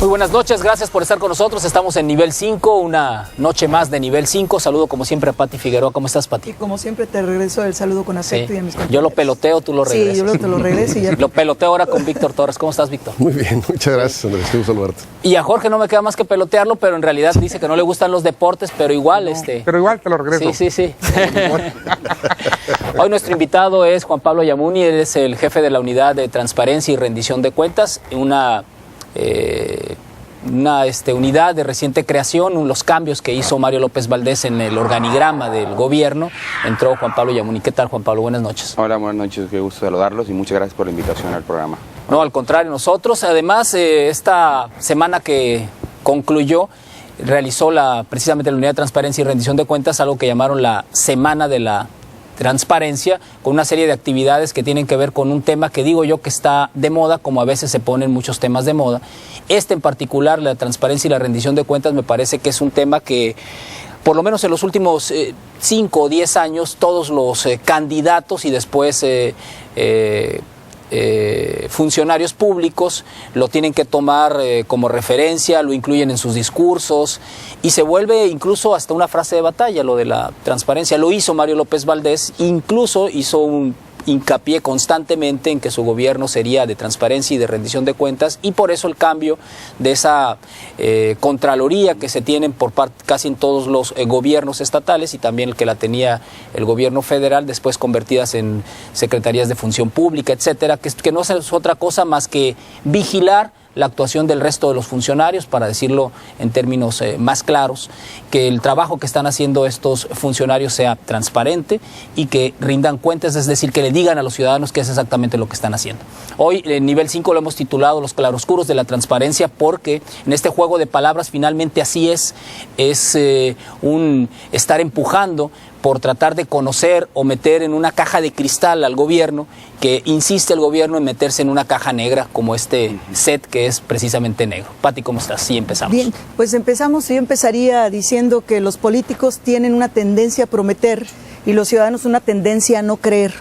Muy buenas noches, gracias por estar con nosotros. Estamos en nivel 5, una noche más de nivel 5. Saludo como siempre a Pati Figueroa. ¿Cómo estás, Pati? Y como siempre te regreso el saludo con afecto, sí. Y a mis compañeros. Yo lo peloteo, tú lo regresas. Sí, yo te lo regreso y ya. Lo peloteo ahora con Víctor Torres. ¿Cómo estás, Víctor? Muy bien, muchas gracias, Andrés. Qué gusto saludarte. Y a Jorge no me queda más que pelotearlo, pero en realidad dice que no le gustan los deportes, pero igual no, Pero igual te lo regreso. Sí. Hoy nuestro invitado es Juan Pablo Yamuni. Él es el jefe de la Unidad de Transparencia y Rendición de Cuentas, una unidad de reciente creación. Los cambios que hizo Mario López Valdés en el organigrama del gobierno, entró Juan Pablo Yamuni. ¿Qué tal, Juan Pablo? Buenas noches. Hola, buenas noches, qué gusto saludarlos y muchas gracias por la invitación al programa. No, al contrario, nosotros. Además, esta semana que concluyó, realizó precisamente la Unidad de Transparencia y Rendición de Cuentas algo que llamaron la Semana de la Transparencia, con una serie de actividades que tienen que ver con un tema que digo yo que está de moda, como a veces se ponen muchos temas de moda. Este en particular, la transparencia y la rendición de cuentas, me parece que es un tema que, por lo menos en los últimos 5 o 10 años, todos los candidatos y después funcionarios públicos lo tienen que tomar como referencia, lo incluyen en sus discursos y se vuelve incluso hasta una frase de batalla lo de la transparencia. Lo hizo Mario López Valdés, incluso hizo un hincapié constantemente en que su gobierno sería de transparencia y de rendición de cuentas, y por eso el cambio de esa contraloría que se tienen por parte casi en todos los gobiernos estatales, y también el que la tenía el gobierno federal, después convertidas en secretarías de función pública, etcétera, que no es otra cosa más que vigilar la actuación del resto de los funcionarios, para decirlo en términos más claros, que el trabajo que están haciendo estos funcionarios sea transparente y que rindan cuentas, es decir, que le digan a los ciudadanos qué es exactamente lo que están haciendo. Hoy en nivel 5 lo hemos titulado Los claroscuros de la transparencia, porque en este juego de palabras finalmente así es un estar empujando por tratar de conocer o meter en una caja de cristal al gobierno, que insiste el gobierno en meterse en una caja negra como este set que es precisamente negro. Pati, ¿cómo estás? Sí, empezamos. Bien, pues empezamos. Yo empezaría diciendo que los políticos tienen una tendencia a prometer y los ciudadanos una tendencia a no creer.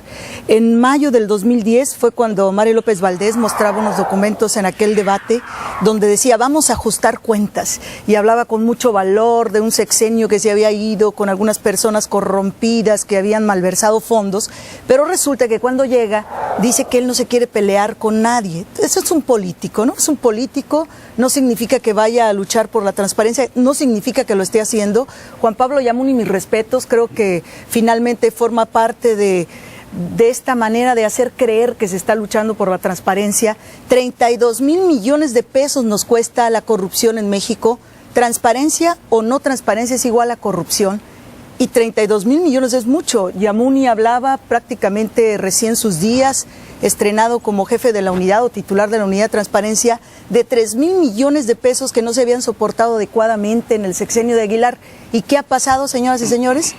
En mayo del 2010 fue cuando Mario López Valdés mostraba unos documentos en aquel debate donde decía vamos a ajustar cuentas, y hablaba con mucho valor de un sexenio que se había ido con algunas personas corrompidas que habían malversado fondos, pero resulta que cuando llega dice que él no se quiere pelear con nadie. Eso es un político, ¿no? Es un político, no significa que vaya a luchar por la transparencia, no significa que lo esté haciendo. Juan Pablo Yamuni, mis respetos, creo que finalmente forma parte de esta manera de hacer creer que se está luchando por la transparencia. 32 mil millones de pesos nos cuesta la corrupción en México. Transparencia o no transparencia es igual a corrupción. Y 32 mil millones es mucho. Yamuni hablaba prácticamente recién sus días, estrenado como jefe de la unidad o titular de la unidad de transparencia, de 3 mil millones de pesos que no se habían soportado adecuadamente en el sexenio de Aguilar. ¿Y qué ha pasado, señoras y señores?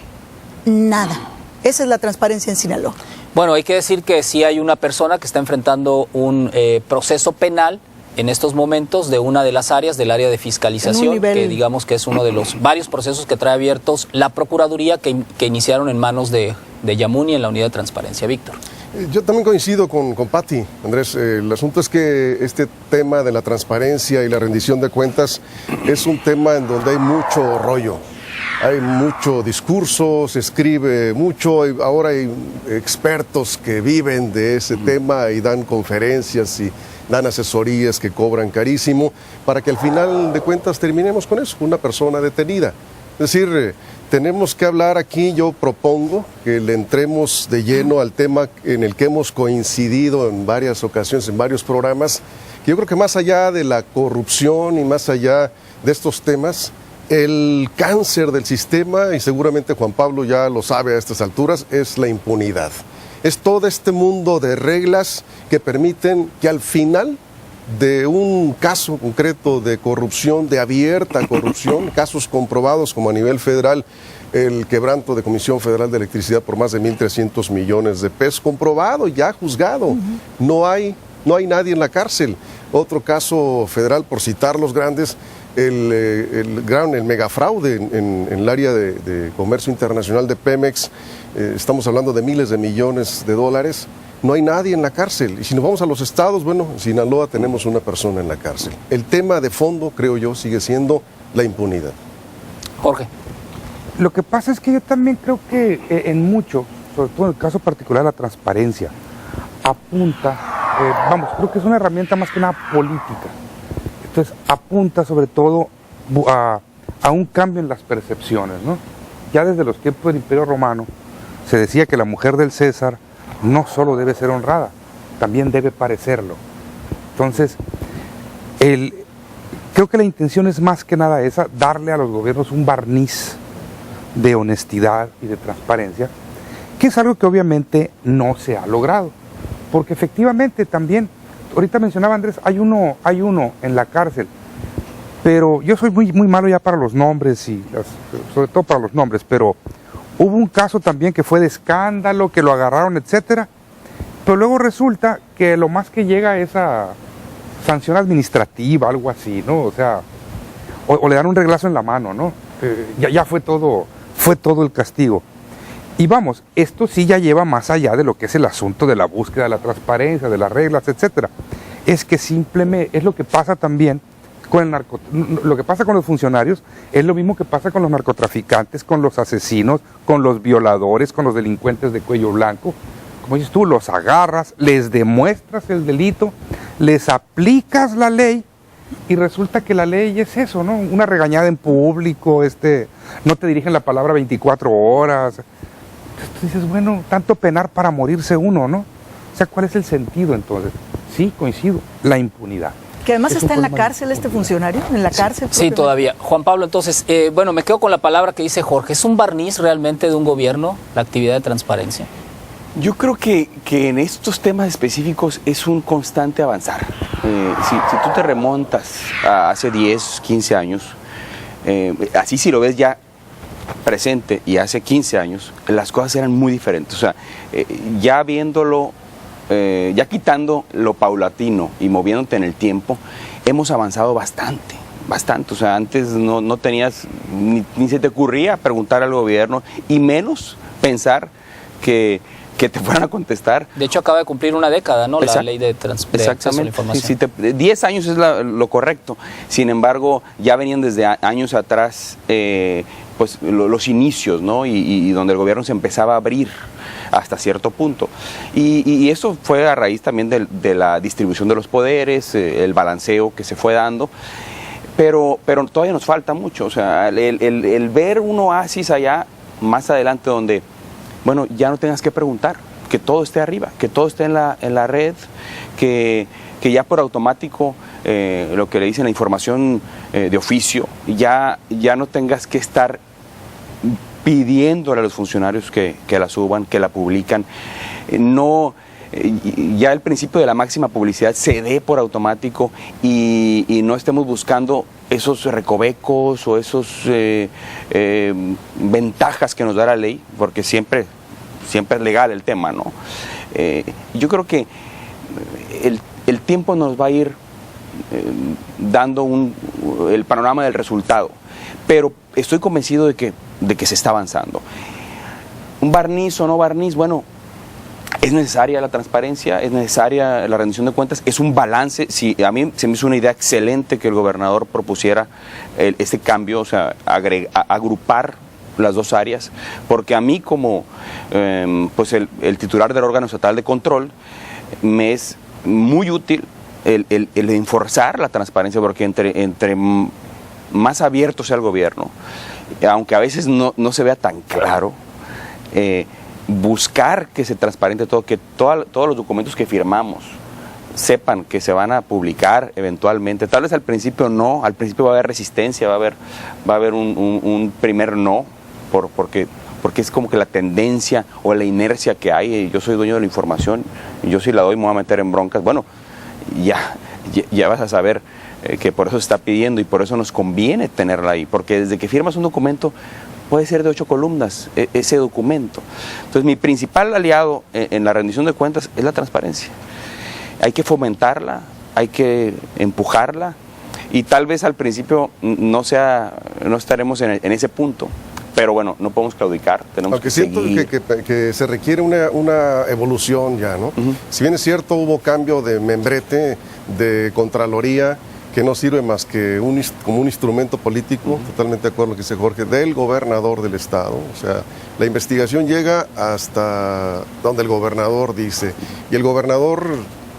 Nada. Esa es la transparencia en Sinaloa. Bueno, hay que decir que sí hay una persona que está enfrentando un proceso penal en estos momentos de una de las áreas, del área de fiscalización, que digamos que es uno de los varios procesos que trae abiertos la Procuraduría que iniciaron en manos de Yamuni en la unidad de transparencia. Víctor. Yo también coincido con Pati, Andrés. El asunto es que este tema de la transparencia y la rendición de cuentas es un tema en donde hay mucho rollo. Hay mucho discurso, se escribe mucho, ahora hay expertos que viven de ese tema y dan conferencias y dan asesorías que cobran carísimo para que al final de cuentas terminemos con eso, una persona detenida. Es decir, tenemos que hablar aquí, yo propongo que le entremos de lleno al tema en el que hemos coincidido en varias ocasiones, en varios programas, que yo creo que más allá de la corrupción y más allá de estos temas, el cáncer del sistema, y seguramente Juan Pablo ya lo sabe a estas alturas, es la impunidad. Es todo este mundo de reglas que permiten que al final de un caso concreto de corrupción, de abierta corrupción, casos comprobados como a nivel federal, el quebranto de Comisión Federal de Electricidad por más de 1.300 millones de pesos, comprobado, ya juzgado, no hay nadie en la cárcel. Otro caso federal, por citar los grandes, el megafraude en el área de comercio internacional de Pemex, estamos hablando de miles de millones de dólares, no hay nadie en la cárcel. Y si nos vamos a los estados, bueno, en Sinaloa tenemos una persona en la cárcel. El tema de fondo, creo yo, sigue siendo la impunidad. Jorge. Lo que pasa es que yo también creo que en mucho, sobre todo en el caso particular, la transparencia apunta, creo que es una herramienta más que nada política. Entonces apunta sobre todo a un cambio en las percepciones, ¿no? Ya desde los tiempos del Imperio Romano se decía que la mujer del César no solo debe ser honrada, también debe parecerlo. Entonces, creo que la intención es más que nada esa, darle a los gobiernos un barniz de honestidad y de transparencia, que es algo que obviamente no se ha logrado, porque efectivamente también, ahorita mencionaba Andrés, hay uno en la cárcel, pero yo soy muy malo ya para los nombres, sobre todo para los nombres, pero hubo un caso también que fue de escándalo, que lo agarraron, etcétera, pero luego resulta que lo más que llega es a sanción administrativa, algo así, ¿no? O sea, o le dan un reglazo en la mano, ¿no? Ya fue todo el castigo. Y vamos, esto sí ya lleva más allá de lo que es el asunto de la búsqueda de la transparencia, de las reglas, etcétera. Es que simplemente es lo que pasa también con lo que pasa con los funcionarios, es lo mismo que pasa con los narcotraficantes, con los asesinos, con los violadores, con los delincuentes de cuello blanco. Como dices tú, los agarras, les demuestras el delito, les aplicas la ley y resulta que la ley es eso, ¿no? Una regañada en público, no te dirigen la palabra 24 horas. Entonces tú dices, bueno, tanto penar para morirse uno, ¿no? O sea, ¿cuál es el sentido entonces? Sí, coincido, la impunidad. Que además está en la cárcel este funcionario, en la cárcel. Sí, todavía. Juan Pablo, entonces, me quedo con la palabra que dice Jorge. ¿Es un barniz realmente de un gobierno la actividad de transparencia? Yo creo que en estos temas específicos es un constante avanzar. Si tú te remontas a hace 10, 15 años, así si lo ves ya presente y hace 15 años, las cosas eran muy diferentes. O sea, ya viéndolo, ya quitando lo paulatino y moviéndote en el tiempo, hemos avanzado bastante. O sea, antes no tenías, ni se te ocurría preguntar al gobierno y menos pensar que te fueran a contestar. De hecho, acaba de cumplir una década, ¿no? La ley de acceso a la información. 10 años es lo correcto. Sin embargo, ya venían desde años atrás pues los inicios, ¿no? Y donde el gobierno se empezaba a abrir hasta cierto punto. Y eso fue a raíz también de la distribución de los poderes, el balanceo que se fue dando. Pero todavía nos falta mucho. O sea, el ver un oasis allá, más adelante, donde bueno, ya no tengas que preguntar, que todo esté arriba, que todo esté en la red, que ya por automático lo que le dicen la información de oficio, ya no tengas que estar pidiéndole a los funcionarios que la suban, que la publican. Ya el principio de la máxima publicidad se dé por automático y no estemos buscando esos recovecos o esos ventajas que nos da la ley, porque siempre es legal el tema, ¿no? Yo creo que el tiempo nos va a ir dando el panorama del resultado, pero estoy convencido de que se está avanzando. ¿Un barniz o no barniz? Bueno, es necesaria la transparencia, es necesaria la rendición de cuentas, es un balance. Sí, a mí se me hizo una idea excelente que el gobernador propusiera este cambio, o sea, agrupar las dos áreas, porque a mí como pues el titular del órgano estatal de control me es muy útil el enforzar la transparencia, porque entre más abierto sea el gobierno, aunque a veces no se vea tan claro, buscar que se transparente todo, que todos los documentos que firmamos sepan que se van a publicar eventualmente. Tal vez al principio no, al principio va a haber resistencia, va a haber un primer no, porque es como que la tendencia o la inercia que hay. Yo soy dueño de la información, y yo si la doy me voy a meter en broncas. Bueno, ya vas a saber que por eso se está pidiendo y por eso nos conviene tenerla ahí, porque desde que firmas un documento puede ser de 8 columnas ese documento. Entonces mi principal aliado en la rendición de cuentas es la transparencia. Hay que fomentarla, hay que empujarla y tal vez al principio no estaremos en ese punto, Pero bueno, no podemos claudicar, tenemos Aunque que siento seguir. que se requiere una evolución ya, ¿no? Si bien es cierto, hubo cambio de membrete, de Contraloría, que no sirve más que como un instrumento político, totalmente de acuerdo con lo que dice Jorge, del gobernador del estado. O sea, la investigación llega hasta donde el gobernador dice, y el gobernador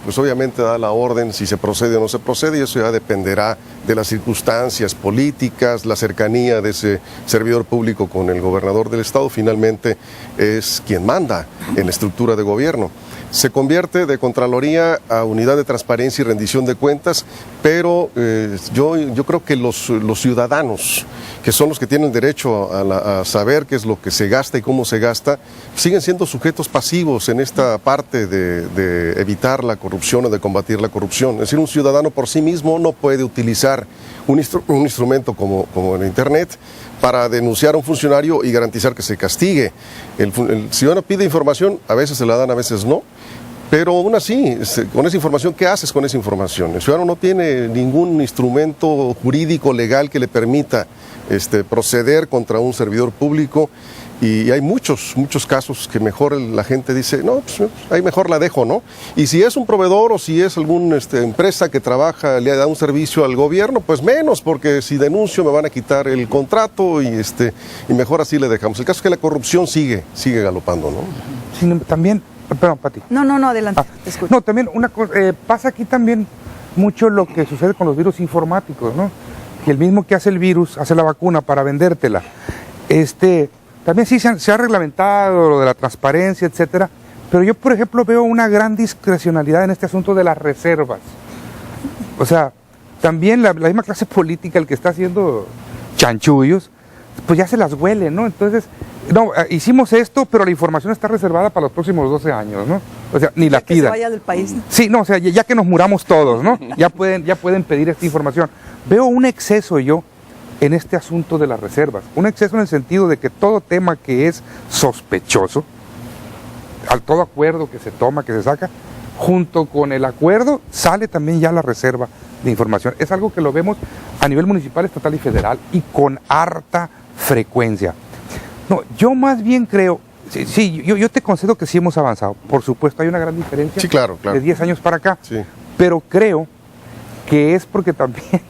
pues obviamente da la orden si se procede o no se procede, y eso ya dependerá de las circunstancias políticas, la cercanía de ese servidor público con el gobernador del estado, finalmente es quien manda en la estructura de gobierno. Se convierte de Contraloría a Unidad de Transparencia y Rendición de Cuentas, pero yo creo que los ciudadanos, que son los que tienen derecho a saber qué es lo que se gasta y cómo se gasta, siguen siendo sujetos pasivos en esta parte de evitar la corrupción o de combatir la corrupción. Es decir, un ciudadano por sí mismo no puede utilizar un instrumento como el Internet para denunciar a un funcionario y garantizar que se castigue. El ciudadano pide información, a veces se la dan, a veces no. Pero aún así, con esa información, ¿qué haces con esa información? El ciudadano no tiene ningún instrumento jurídico legal que le permita proceder contra un servidor público, y hay muchos casos que mejor la gente dice, no, pues ahí mejor la dejo, ¿no? Y si es un proveedor o si es alguna empresa que trabaja, le da un servicio al gobierno, pues menos, porque si denuncio me van a quitar el contrato y mejor así le dejamos. El caso es que la corrupción sigue galopando, ¿no? Sí, también, perdón, Pati. No, adelante, te escucho. No, también una cosa, pasa aquí también mucho lo que sucede con los virus informáticos, ¿no? Que el mismo que hace el virus, hace la vacuna para vendértela. También sí se ha reglamentado lo de la transparencia, etcétera, pero yo, por ejemplo, veo una gran discrecionalidad en este asunto de las reservas. O sea, también la misma clase política, el que está haciendo chanchullos, pues ya se las huele, ¿no? Entonces, no, hicimos esto, pero la información está reservada para los próximos 12 años, ¿no? O sea, ni la pidan. Que se vaya del país. Sí, no, o sea, ya que nos muramos todos, ¿no? Ya pueden pedir esta información. Veo un exceso yo en este asunto de las reservas. Un exceso en el sentido de que todo tema que es sospechoso, al todo acuerdo que se toma, que se saca, junto con el acuerdo sale también ya la reserva de información. Es algo que lo vemos a nivel municipal, estatal y federal, y con harta frecuencia. No, yo más bien creo, yo te concedo que sí hemos avanzado. Por supuesto, hay una gran diferencia, sí, claro. de 10 años para acá, sí. Pero creo que es porque también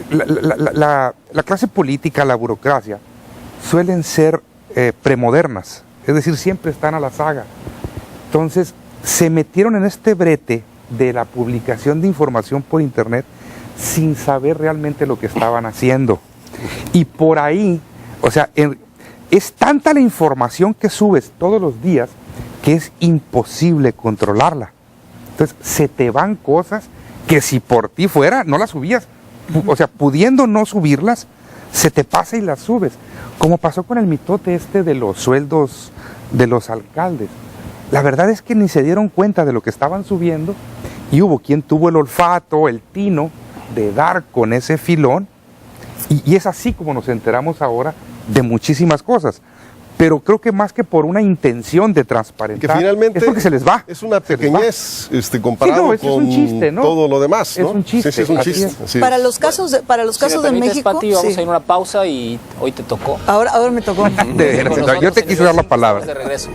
la clase política, la burocracia, suelen ser premodernas, es decir, siempre están a la saga. Entonces, se metieron en este brete de la publicación de información por internet sin saber realmente lo que estaban haciendo. Y por ahí, o sea, es tanta la información que subes todos los días que es imposible controlarla. Entonces, se te van cosas que si por ti fuera, no las subías. O sea, pudiendo no subirlas, se te pasa y las subes. Como pasó con el mitote de los sueldos de los alcaldes. La verdad es que ni se dieron cuenta de lo que estaban subiendo, y hubo quien tuvo el olfato, el tino de dar con ese filón, y es así como nos enteramos ahora de muchísimas cosas. Pero creo que más que por una intención de transparentar, que finalmente es porque se les va. Es una pequeñez comparado sí, no, con un chiste, ¿no? todo lo demás, ¿no? Es un chiste. Sí, es un chiste. Sí. Para los casos de, México, Pati, vamos sí. a ir a una pausa y hoy te tocó. Ahora me tocó. Yo te quise dar la palabra. De regreso.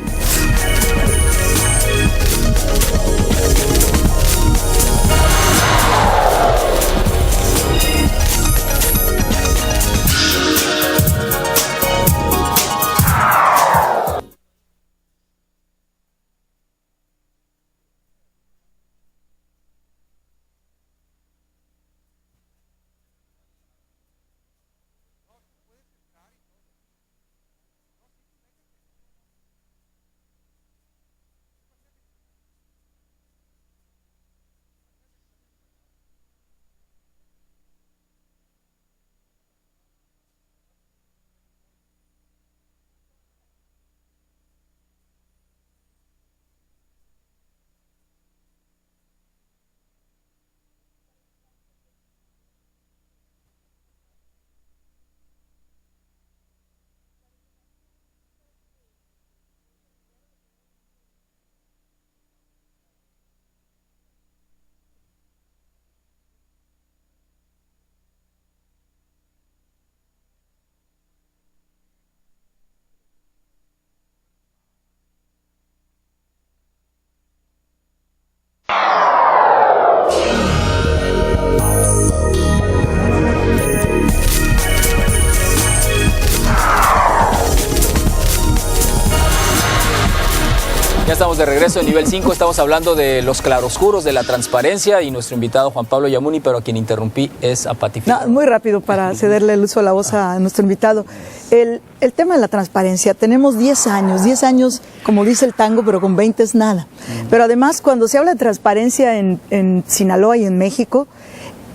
Ya estamos de regreso en nivel 5, estamos hablando de los claroscuros, de la transparencia, y nuestro invitado Juan Pablo Yamuni, pero a quien interrumpí es a Pati Figueroa. No, muy rápido para cederle el uso de la voz a nuestro invitado. El tema de la transparencia, tenemos 10 años, como dice el tango, pero con 20 es nada. Pero además, cuando se habla de transparencia en Sinaloa y en México,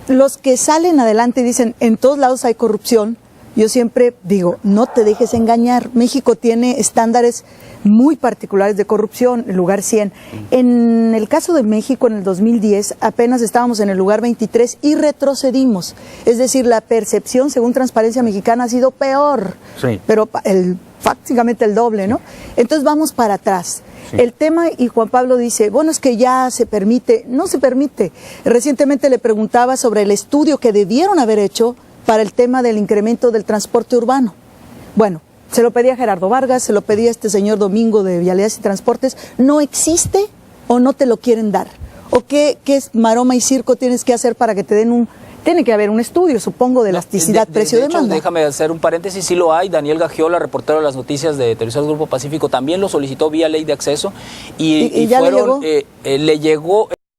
los que salen adelante dicen, en todos lados hay corrupción. Yo siempre digo, no te dejes engañar. México tiene estándares muy particulares de corrupción, el lugar 100. En el caso de México, en el 2010, apenas estábamos en el lugar 23 y retrocedimos. Es decir, la percepción, según Transparencia Mexicana, ha sido peor, Sí. pero prácticamente el doble, ¿no? Entonces vamos para atrás. Sí. El tema, y Juan Pablo dice, bueno, es que ya se permite. No se permite. Recientemente le preguntaba sobre el estudio que debieron haber hecho para el tema del incremento del transporte urbano. Bueno, se lo pedía Gerardo Vargas, se lo pedía este señor Domingo de Vialidades y Transportes. ¿No existe o no te lo quieren dar? ¿O qué es maroma y circo tienes que hacer para que te den un... Tiene que haber un estudio, supongo, de elasticidad, precio, de hecho, demanda. déjame hacer un paréntesis, sí lo hay. Daniel Gagiola, reportero de las noticias de Televisores Grupo Pacífico, también lo solicitó vía ley de acceso y ya fueron, le llegó. le llegó,